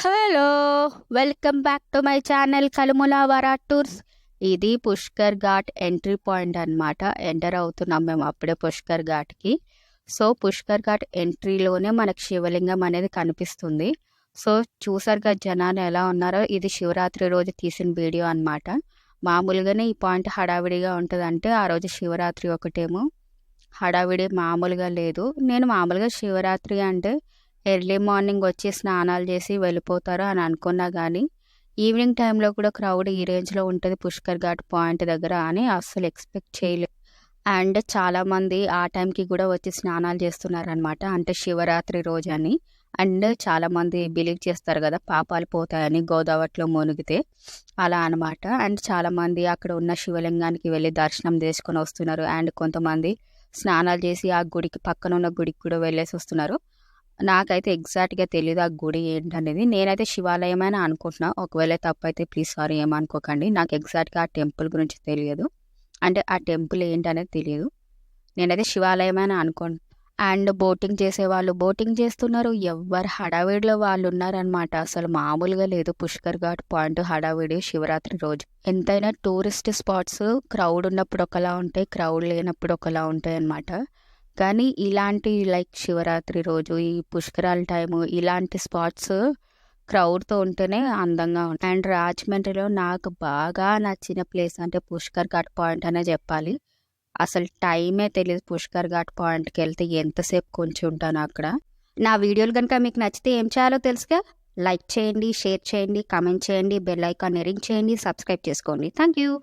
Hello welcome back to my channel Kalumula Vara tours. ఇది Pushkar ghat entry point అన్నమాట. Enter అవుతున్నాం మేము అప్పుడే పుష్కర్ ఘాట్కి. సో పుష్కర్ ఘాట్ ఎంట్రీలోనే మనకు శివలింగం అనేది కనిపిస్తుంది. సో చూసారుగా జనాలు ఎలా ఉన్నారో. ఇది శివరాత్రి రోజు తీసిన వీడియో అన్నమాట. మామూలుగానే ఈ పాయింట్ హడావిడిగా ఉంటుంది, అంటే ఆ రోజు శివరాత్రి ఒకటేమో హడావిడి మామూలుగా లేదు. నేను మామూలుగా శివరాత్రి అంటే ఎర్లీ మార్నింగ్ వచ్చి స్నానాలు చేసి వెళ్ళిపోతారు అని అనుకున్నా, కానీ ఈవినింగ్ టైంలో కూడా క్రౌడ్ ఈ రేంజ్లో ఉంటుంది పుష్కర్ ఘాట్ పాయింట్ దగ్గర అని అస్సలు ఎక్స్పెక్ట్ చేయలేదు. అండ్ చాలామంది ఆ టైంకి కూడా వచ్చి స్నానాలు చేస్తున్నారనమాట, అంటే శివరాత్రి రోజు అని. అండ్ చాలామంది బిలీవ్ చేస్తారు కదా పాపాలు పోతాయని గోదావరిలో మునిగితే, అలా అనమాట. అండ్ చాలామంది అక్కడ ఉన్న శివలింగానికి వెళ్ళి దర్శనం చేసుకొని వస్తున్నారు. అండ్ కొంతమంది స్నానాలు చేసి ఆ గుడికి పక్కన ఉన్న గుడికి కూడా వెళ్ళేసి వస్తున్నారు. నాకైతే ఎగ్జాక్ట్గా తెలియదు ఆ గుడి ఏంటనేది. నేనైతే శివాలయం అని అనుకుంటున్నా, ఒకవేళ తప్పైతే ప్లీజ్ సారీ ఏమనుకోకండి. నాకు ఎగ్జాక్ట్గా ఆ టెంపుల్ గురించి తెలియదు, అంటే ఆ టెంపుల్ ఏంటనేది తెలియదు. నేనైతే శివాలయం అని అనుకోండి. అండ్ బోటింగ్ చేసేవాళ్ళు బోటింగ్ చేస్తున్నారు, ఎవరు హడావిడిలో వాళ్ళు ఉన్నారనమాట. అసలు మామూలుగా లేదు పుష్కర్ ఘాట్ పాయింట్ హడావిడి శివరాత్రి రోజు. ఎంతైనా టూరిస్ట్ స్పాట్స్ క్రౌడ్ ఉన్నప్పుడు ఒకలా ఉంటాయి, క్రౌడ్ లేనప్పుడు ఒకలా ఉంటాయి అన్నమాట. కానీ ఇలాంటి లైక్ శివరాత్రి రోజు ఈ పుష్కరాల టైము ఇలాంటి స్పాట్స్ క్రౌడ్తో ఉంటేనే అందంగా ఉంటాయి. అండ్ రాజమండ్రిలో నాకు బాగా నచ్చిన ప్లేస్ అంటే పుష్కర్ ఘాట్ పాయింట్ అనే చెప్పాలి. అసలు టైమే తెలియదు పుష్కర్ ఘాట్ పాయింట్కి వెళ్తే ఎంతసేపు కొంచెం ఉంటాను అక్కడ. నా వీడియోలు కనుక మీకు నచ్చితే ఏం చేయాలో తెలుసుగా, లైక్ చేయండి, షేర్ చేయండి, కామెంట్ చేయండి, బెల్ ఐకాన్ రింగ్ చేయండి, సబ్స్క్రైబ్ చేసుకోండి. Thank you.